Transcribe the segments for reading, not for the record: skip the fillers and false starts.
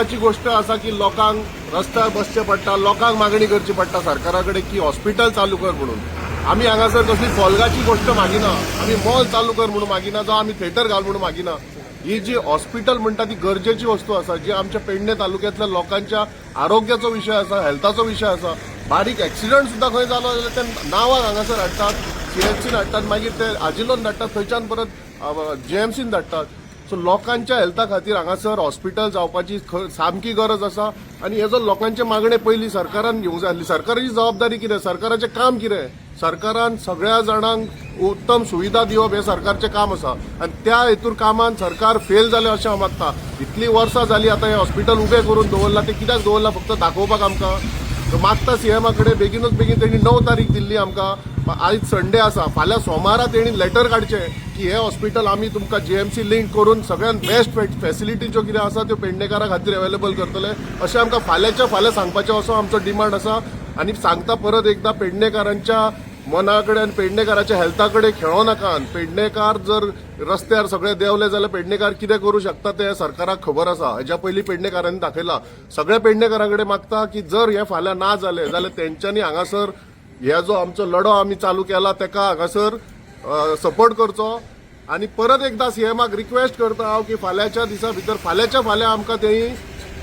महत्वाची गोष्ट असा की लोकांक रस्त्यार बसचें पडटा, लोकांक मागणी करची पडटा सरकारा कडेन की हॉस्पिटल चालू कर म्हणून. आमी हांगासर कसली फॉल्गाची गोष्ट मागिना, आमी मॉल चालू कर म्हणून मागिना, जावं आमी थिएटर घाल म्हणून मागिना. ही जी हॉस्पिटल म्हणटा ती गरजेची वस्तू आसा, जी आमच्या पेडणे तालुक्यांतल्या लोकांच्या आरोग्याचो विषय आसा, हेल्थाचो विषय आसा. बारीक एक्सिडंट सुद्दां खंय जालो जाल्यार ते नांवाक हांगासर हाडटात, सीएचसीन हाडटात, मागीर ते आजिलोन धाडटात, थंयच्यान परत जेएमसीन धाडटात. सो लोकांच्या हेल्था खातीर हांगासर हॉस्पिटल जावपाची सामकी गरज आसा. आनी हेजो लोकांचे मागणे पयलीं सरकारान घेवंक जाय आसली. सरकाराची जबाबदारी कितें, सरकाराचें काम कितें? सरकारान सगळ्या जाणांक उत्तम सुविधा दिवप हें सरकारचें काम आसा. आनी त्या हेतूर कामान सरकार फेल जालें अशें हांव मागता. इतलीं वर्सां जालीं आतां हें हॉस्पिटल उबें करून दवरलां, तें कित्याक दवरलां? फक्त दाखोवपाक आमकां. मागता सीएमा कडेन बेगीनूच बेगीन तेणी 9 तारीख दिल्ली आमकां. आयज संडे आसा, फाल्यां सोमारा तेणी लेटर काडचें की हे हॉस्पिटल आमी तुमकां जीएमसी लिंक करून सगळ्यान बेस्ट फॅसिलिटी ज्यो कितें आसा त्यो पेडणेकारा खातीर अवेलेबल करतले अशें आमकां फाल्यांच्या फाल्यां सांगपाचें असो आमचो डिमांड आसा. आनी सांगता परत एकदां, पेडणेकारांच्या मना कडेन पेडणेकाराच्या हेल्था कडेन खेळो नाकात. पेडणेकार जर रस्त्यार सगळे देंवले जाल्यार पेडणेकार कितें करूं शकता तें सरकाराक खबर आसा. हेज्या पयलीं पेडणेकारांनी दाखयलां. सगळ्या पेडणेकारां कडेन मागता की जर हे फाल्यां ना जालें जाल्यार तेंच्यांनी हांगासर हे जो आमचो लढो आमी चालू केला तेका हांगासर सपोर्ट करचो. आनी परत एकदां सीएमाक रिक्वेस्ट करता हांव की फाल्यांच्या दिसा भितर, फाल्यांच्या फाल्यां आमकां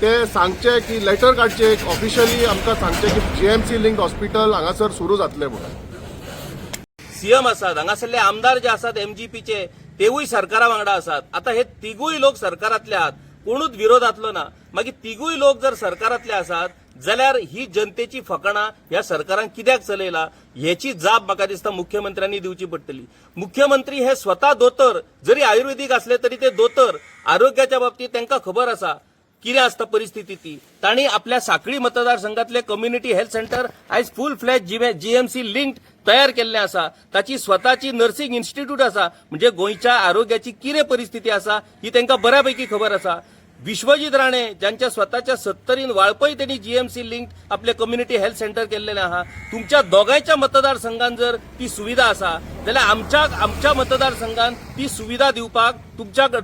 ते सांगचे की लेटर काडचे, एक ऑफिशियली आमकां सांगचे की जीएमसी लिंक हॉस्पिटल हांगासर सुरू जातलें म्हणून. सीएम आसात, हांगासरले आमदार जे आसात एमजीपीचे तेवूय सरकारा वांगडा आसात. आता हे तिगूय लोक सरकारांतले आहात, कोणूच विरोधातलो ना. मागीर तिगूय लोक जर सरकारांतले आसात जाल्यार ही जनतेची फकाणां ह्या सरकारान कित्याक चलयला हेची जाप म्हाका दिसता मुख्यमंत्र्यांनी दिवची पडटली. मुख्यमंत्री हे स्वता दोतोर, जरी आयुर्वेदीक असले तरी ते दोतोर. आरोग्याच्या बाबतीत तांकां खबर आसा कितें आसता परिस्थिती ती. तांणी आपल्या सांखळी मतदारसंघातले कम्युनिटी हेल्थ सेंटर आयज फुल फ्लॅज जीएमसी लिंक्ड तयार केल्लें आसा. ताची स्वताची नर्सिंग इन्स्टिट्यूट आसा. म्हणजे गोंयच्या आरोग्याची कितें परिस्थिती आसा ही तांकां बऱ्यापैकी खबर आसा. विश्वजीत राणे ज्यांच्या स्वतःच्या 70 वाळपय त्यांनी जीएमसी लिंक आपले कम्युनिटी हेल्थ सेंटर केलेले आहा. तुमच्या दोगांच्या मतदारसंघात जर ती सुविधा आसा जाल्यार आमच्या मतदारसंघात ती सुविधा दिवपाक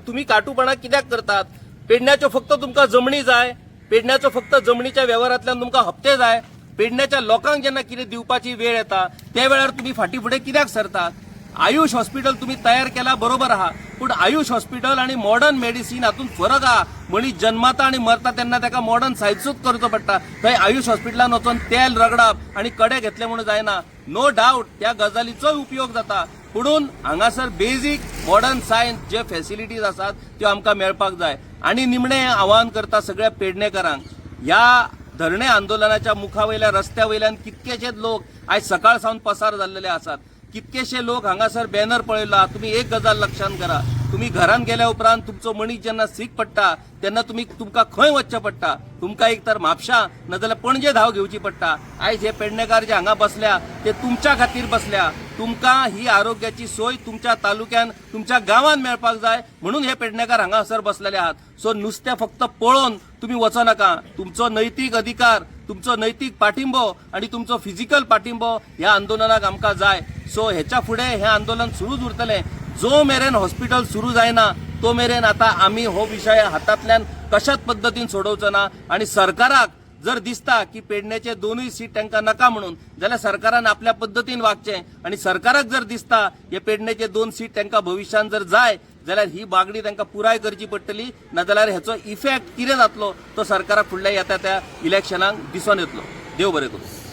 तुम्ही काटूपणा कित्याक करतात? पेडण्याच्यो फक्त तुमकां जमनी जाय, पेडण्याचो फक्त जमनीच्या व्यवहारांतल्यान तुमकां हप्ते जाय. पेडण्याच्या लोकांक जेन्ना कितें दिवपाची वेळ येता त्या वेळार तुम्ही फाटी फुडें कित्याक सरतात? आयुष हॉस्पिटल तुम्ही तयार केला बरोबर आहा, पण आयुष हॉस्पिटल आणि मॉडर्न मेडिसिन हातून फरक आहा. मनीस जन्माता आणि मरता तेन्ना ताका मॉडर्न सायन्सूच करचो पडटा. थंय आयुष हॉस्पिटलान वचून तेल रगडप आणि कडे घेतले म्हणून जायना. नो डाऊट त्या गजालीचोय उपयोग जाता, पुणून हांगासर बेसिक मॉडर्न सायन्स जे फॅसिलिटीज आसात त्यो आमकां मेळपाक जाय. आणि निमणें आवाहन करता सगळ्या पेडणेकारांक, ह्या धरणे आंदोलनाच्या मुखावयल्या रस्त्यावयल्यान कितकेशेच लोक आयज सकाळ सावन पसार जाल्लेले आसात. कितकेशे लोक हांगासर बॅनर पळयला. तुम्ही एक गजाल लक्षात करा, तुम्ही घरान गेल्या उपरांत तुमचो मनीस जेन्ना सीक पडटा तेन्ना तुमकां खंय वचचें पडटा? तुमकां एक तर म्हापशां नाजाल्यार पणजे धांव घेवची पडटा. आयज हे पेडणेकार जे हांगा बसल्या ते तुमच्या खातीर बसल्या. तुमकां ही आरोग्याची सोय तुमच्या तालुक्यान तुमच्या गांवांत मेळपाक जाय म्हणून हे पेडणेकार हांगासर बसलेले आहात. सो नुस्तें फक्त पळोवन तुम्ही वचो नाका. तुमचो नैतीक अधिकार, तुमचो नैतीक पाठिंबो आणि तुमचो फिजिकल पाठिंबो ह्या आंदोलनाक आमकां जाय. सो हेच्या फुडें हें आंदोलन सुरूच उरतलें. जो मेरेन हॉस्पिटल सुरू जायना तो मेरेन आता आमी हो विशय हातांतल्यान कशाच पद्दतीन सोडोवचो ना. आणि सरकाराक जर दिसता की पेडण्याचे दोनूय सीट तांकां नाका म्हणून जाल्यार सरकारान आपल्या पद्दतीन वागचें. आणि सरकाराक जर दिसता हे पेडण्याचे 2 सीट तांकां भविष्यान जर जाय जाल्यार ही मागणी तांकां पुराय करची पडटली. नाजाल्यार हेचो इफेक्ट कितें जातलो तो सरकाराक फुडल्या येता त्या इलेक्शनाक दिसून येतलो. देव बरें करूं.